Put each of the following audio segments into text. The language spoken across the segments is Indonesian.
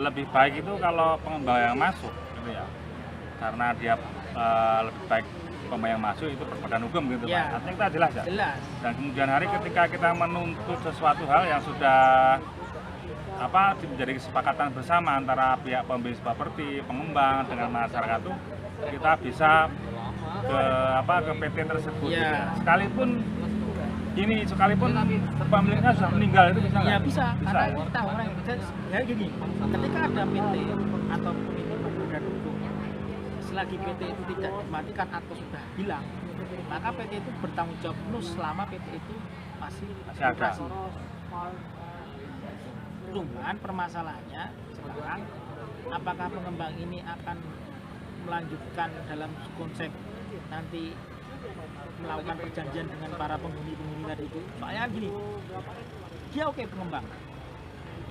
lebih baik itu kalau pengembang yang masuk gitu ya, karena dia lebih baik pengembang yang masuk itu berbadan hukum gitu Pak. Artinya kita jelas ya. Jelas. Dan kemudian hari ketika kita menuntut sesuatu hal yang sudah menjadi kesepakatan bersama antara pihak pembeli properti, pengembang dengan masyarakat itu, kita bisa ke PT tersebut. Ya. Sekalipun pemiliknya sudah meninggal itu bisa nggak? Ya bisa, karena ya? kita orang yang bisa ya gini, ketika ada PT ataupun ini berbadan hukum, selagi PT itu tidak dimatikan atau sudah hilang, maka PT itu bertanggung jawab penuh selama PT itu masih ada. Cuman permasalahannya sekarang, apakah pengembang ini akan melanjutkan dalam konsep nanti melakukan perjanjian dengan para penghuni tadi itu? Soalnya gini, dia oke pengembang,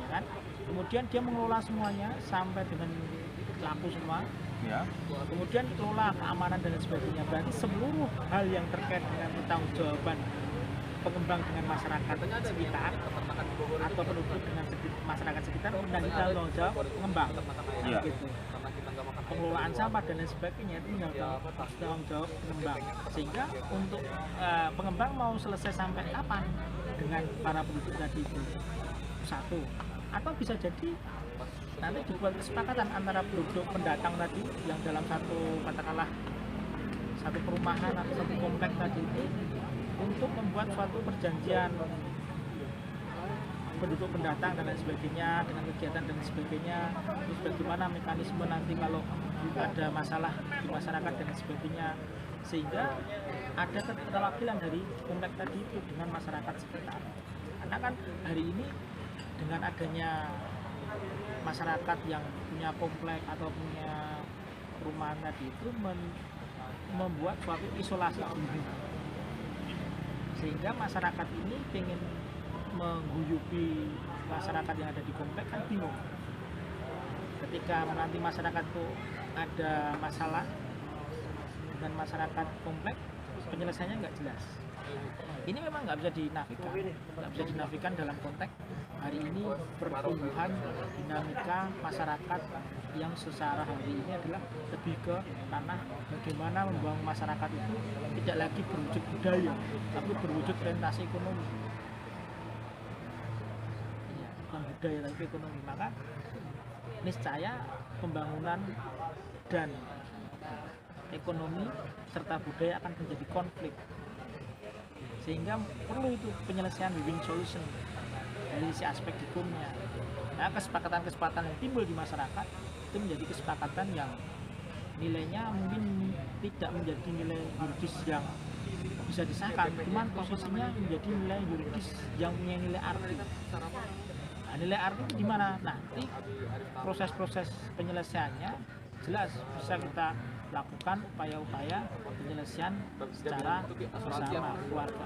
ya kan? Kemudian dia mengelola semuanya sampai dengan laku semua. Ya. Kemudian kelola keamanan dan sebagainya. Berarti seluruh hal yang terkait dengan pertanggungjawaban pengembang dengan masyarakat sekitar atau penduduk dengan masyarakat sekitar menjadi tanggung jawab pengembang. Ya. Gitu. Pengelolaan sampah dan lain sebagainya itu tanggung jawab pengembang. Sehingga untuk pengembang mau selesai sampai kapan dengan para penduduk tadi itu? Satu. Atau bisa jadi nanti dibuat kesepakatan antara penduduk pendatang tadi yang dalam satu katakanlah satu perumahan atau satu komplek tadi itu untuk membuat suatu perjanjian penduduk pendatang dan lain sebagainya dengan kegiatan dan sebagainya, terus bagaimana mekanisme nanti kalau ada masalah di masyarakat dan sebagainya, sehingga ada keterwakilan dari komplek tadi itu dengan masyarakat sekitar. Karena kan hari ini dengan adanya masyarakat yang punya komplek atau punya perumahan tadi itu membuat suatu isolasi diri, sehingga masyarakat ini ingin mengguyupi masyarakat yang ada di komplek kan bingung. Ketika nanti masyarakat itu ada masalah dengan masyarakat komplek, penyelesaiannya nggak jelas. Ini memang nggak bisa dinafikan dalam konteks hari ini pertumbuhan dinamika masyarakat yang secara hari ini adalah lebih ke tanah bagaimana membangun masyarakat itu tidak lagi berwujud budaya tapi berwujud orientasi ekonomi. Ya, bukan budaya tapi ekonomi. Maka niscaya pembangunan dan ekonomi serta budaya akan menjadi konflik, sehingga perlu itu penyelesaian win-win solution dari si aspek hukumnya. Nah, kesepakatan-kesepakatan yang timbul di masyarakat itu menjadi kesepakatan yang nilainya mungkin tidak menjadi nilai yuridis yang bisa disahkan, cuman posisinya menjadi nilai yuridis yang punya nilai arti. Nah, nilai arti itu di mana? Nanti proses-proses penyelesaiannya jelas bisa kita lakukan upaya-upaya penyelesaian secara bersama keluarga,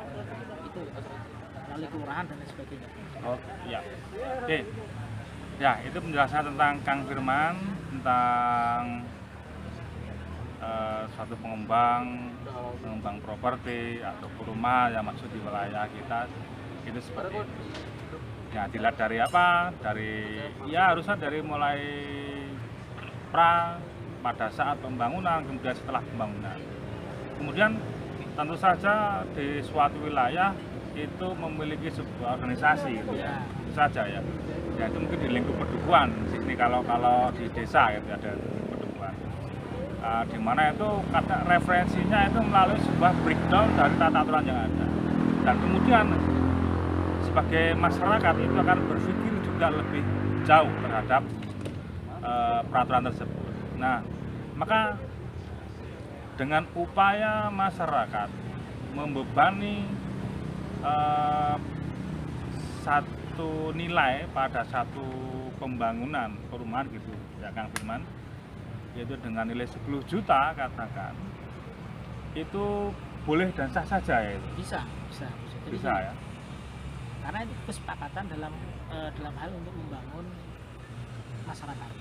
itu melalui kelurahan dan lain sebagainya. Oh iya, oke. Ya, itu penjelasan tentang Kang Firman tentang suatu pengembang properti atau rumah yang masuk di wilayah kita itu seperti itu. Ya, dilihat dari apa? Harusnya dari mulai pada saat pembangunan, kemudian setelah pembangunan. Kemudian tentu saja di suatu wilayah itu memiliki sebuah organisasi gitu ya. Itu saja ya. Ya itu mungkin di lingkup pedukuhan. Sini kalau di desa gitu ada pedukuhan. Di mana itu kata referensinya itu melalui sebuah breakdown dari tata aturan yang ada. Dan kemudian sebagai masyarakat itu akan berpikir juga lebih jauh terhadap peraturan tersebut. Nah, maka dengan upaya masyarakat membebani satu nilai pada satu pembangunan perumahan gitu ya Kang Firman, yaitu dengan nilai 10 juta katakan, itu boleh dan sah saja ya itu? Bisa Ya. Karena itu kesepakatan dalam hal untuk membangun masyarakat.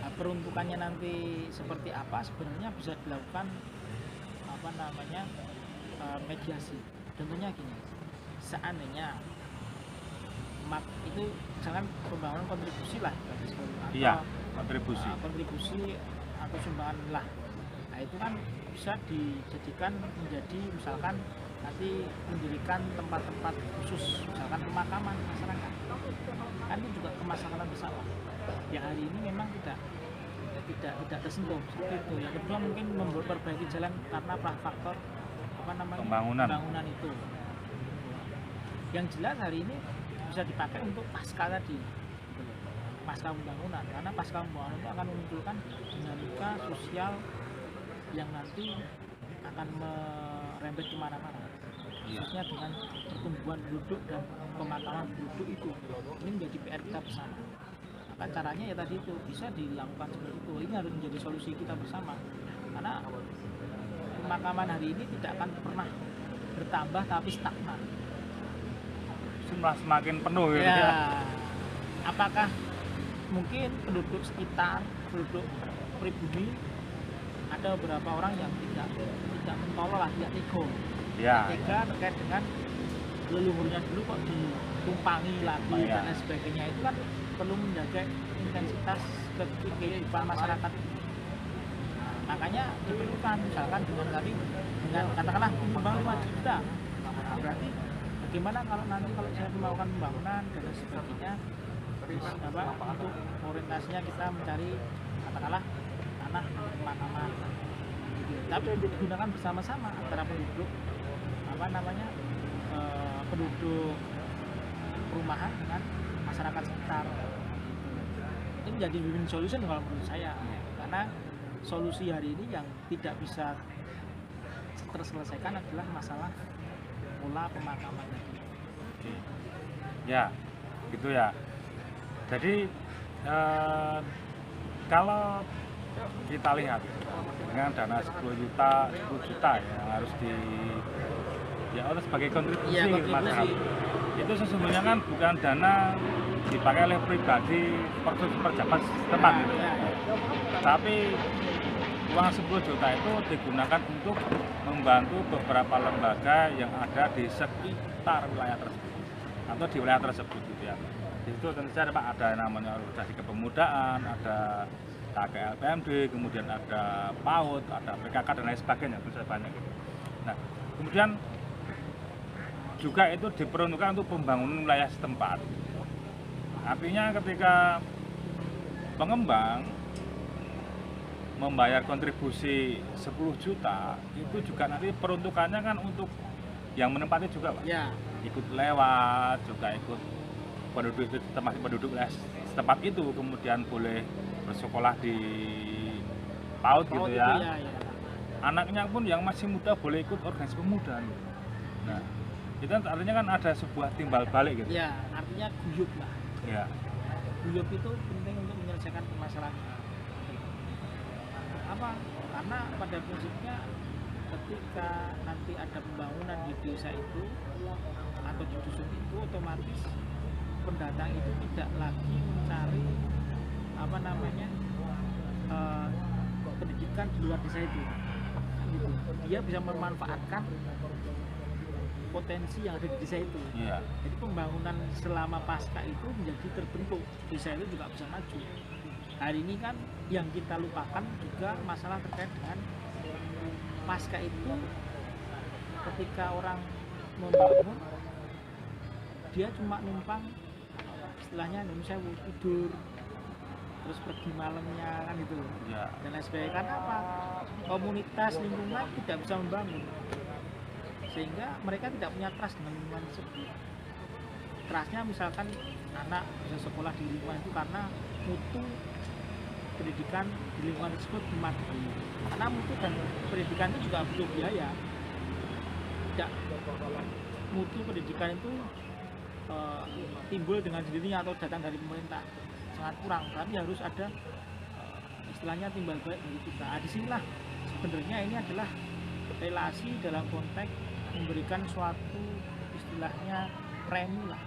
Nah, peruntukannya nanti seperti apa sebenarnya bisa dilakukan mediasi. Contohnya gini, seandainya itu misalkan pembangunan kontribusi lah atau Iya, kontribusi. kontribusi atau sumbangan lah. Nah itu kan bisa dijadikan menjadi misalkan nanti mendirikan tempat-tempat khusus, misalkan pemakaman masyarakat, kan itu juga kemasyarakatan bersama yang hari ini memang tidak tersentuh seperti itu. Yang kedua mungkin memperbaiki jalan karena faktor pembangunan itu. Yang jelas hari ini bisa dipakai untuk pasca tadi, pasca pembangunan, karena pasca pembangunan itu akan memunculkan dinamika sosial yang nanti akan merembet kemana-mana, khususnya dengan pertumbuhan penduduk dan pemakaman penduduk itu. Ini menjadi PR kita bersama. Maka caranya ya tadi itu bisa dilakukan seperti itu. Ini harus menjadi solusi kita bersama, karena pemakaman hari ini tidak akan pernah bertambah tapi stagnan. Semakin penuh gitu Ya, ya. apakah mungkin penduduk sekitar, penduduk pribumi, ada beberapa orang yang tidak mentolol lah, tidak nego, Ya. tega terkait dengan leluhurnya dulu kok ditumpangi lagi Ya. dan lain sebagainya. Itu kan perlu menjaga intensitas kehidupan masyarakat. Makanya diperlukan misalkan dengan katakanlah membangun 5 juta. Nah, berarti bagaimana kalau saya melakukan pembangunan dan lain sebagainya, untuk orientasinya kita mencari katakanlah tanah pemakaman, tapi digunakan bersama-sama antara penduduk penduduk perumahan dengan masyarakat sekitar. Ini menjadi win-win solution kalau menurut saya, karena solusi hari ini yang tidak bisa terselesaikan adalah masalah pola pemakaman tadi. Ya, gitu ya. Jadi kalau kita lihat dengan dana 10 juta ya, yang harus sebagai kontribusi masyarakat, itu sesungguhnya kan bukan dana dipakai oleh pribadi pejabat setempat gitu. Tapi uang 10 juta itu digunakan untuk membantu beberapa lembaga yang ada di sekitar wilayah tersebut atau di wilayah tersebut gitu ya. Di situ tentu saja Pak ada namanya organisasi kepemudaan, ada KKLPMD, kemudian ada PAUD, ada PKK dan lain sebagainya, tentu saja banyak gitu. Nah, kemudian juga itu diperuntukkan untuk pembangunan wilayah setempat. Artinya ketika pengembang membayar kontribusi 10 juta, itu juga nanti peruntukannya kan untuk yang menempati juga Pak. Ya. Ikut lewat, juga ikut penduduk setempat itu, kemudian boleh bersekolah di PAUD gitu ya. Ya. Anaknya pun yang masih muda boleh ikut organisasi pemuda. Nah, itu artinya kan ada sebuah timbal balik gitu. Ya, artinya guyup lah. Ya. Guyup itu penting untuk menyelesaikan permasalahan. Apa? Karena pada prinsipnya ketika nanti ada pembangunan di desa itu atau di dusun itu, otomatis pendatang itu tidak lagi mencari pendidikan di luar desa itu. Gitu. Dia bisa memanfaatkan potensi yang ada di desa itu. Iya. Jadi pembangunan selama pasca itu menjadi terbentuk, desa itu juga bisa maju. Hari ini kan yang kita lupakan juga masalah terkait dengan pasca itu, ketika orang membangun dia cuma numpang, istilahnya Indonesia tidur terus pergi malamnya kan itu Ya. dan lain sebagainya. Karena apa? Komunitas lingkungan tidak bisa membangun, sehingga mereka tidak punya trust dengan lingkungan tersebut. Trustnya misalkan anak bisa sekolah di lingkungan itu karena mutu pendidikan di lingkungan tersebut dimadai. Karena mutu dan pendidikan itu juga butuh biaya. Tidak mutu pendidikan itu timbul dengan sendirinya atau datang dari pemerintah, sangat kurang. Tapi harus ada istilahnya timbal balik dari kita. Disinilah sebenarnya ini adalah relasi dalam konteks memberikan suatu istilahnya premi lah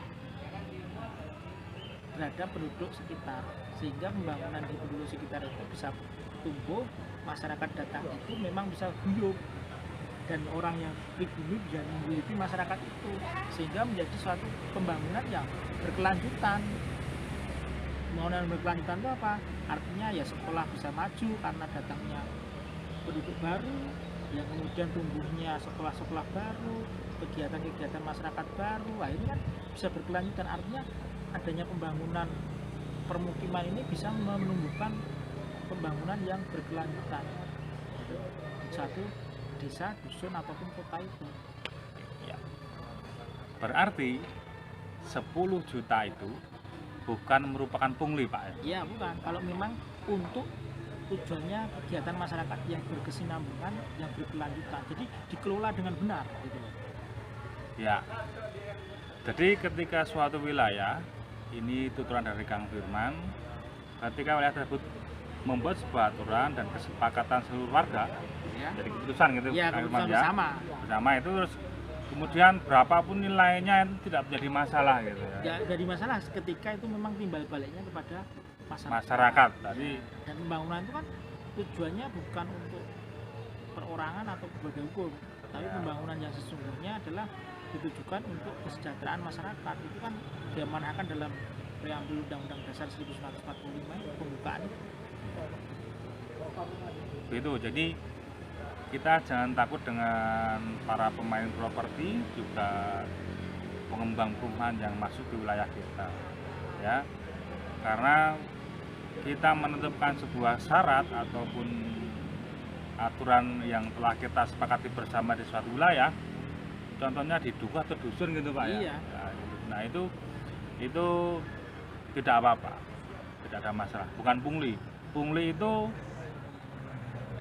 terhadap penduduk sekitar, sehingga pembangunan di penduduk sekitar itu bisa tumbuh, masyarakat datang itu memang bisa guyup, dan orang yang pribumi bisa menghidupi masyarakat itu, sehingga menjadi suatu pembangunan yang berkelanjutan. Pembangunan berkelanjutan itu apa? Artinya ya sekolah bisa maju karena datangnya penduduk baru, yang kemudian tumbuhnya sekolah-sekolah baru, kegiatan-kegiatan masyarakat baru. Nah, ini kan bisa berkelanjutan, artinya adanya pembangunan permukiman ini bisa menumbuhkan pembangunan yang berkelanjutan di satu desa, dusun ataupun kota itu. Ya. Berarti 10 juta itu bukan merupakan pungli, Pak ya? Iya, bukan. Kalau memang untuk tujuannya kegiatan masyarakat yang berkesinambungan, yang berkelanjutan, jadi dikelola dengan benar gitu loh. Ya. Jadi ketika suatu wilayah, ini tuturan dari Kang Firman, ketika wilayah tersebut membuat sebuah aturan dan kesepakatan seluruh warga, Ya. jadi keputusan gitu, Ya, Kang keputusan Firman, ya, bersama itu, terus kemudian berapapun nilainya itu tidak menjadi masalah gitu ya. Ya, jadi masalah ketika itu memang timbal baliknya kepada Masyarakat tadi. Dan pembangunan itu kan tujuannya bukan untuk perorangan atau berbagai hukum, tapi Ya. pembangunan yang sesungguhnya adalah ditujukan untuk kesejahteraan masyarakat. Itu kan diamanahkan dalam preambul Undang-Undang Dasar 1945 pembukaan itu. Itu jadi kita jangan takut dengan para pemain properti, juga pengembang perumahan yang masuk di wilayah kita, ya, karena kita menentukan sebuah syarat ataupun aturan yang telah kita sepakati bersama di suatu wilayah, contohnya di dukuh atau dusun gitu Pak ya. Iya. Nah itu tidak apa-apa, tidak ada masalah, bukan pungli. Pungli itu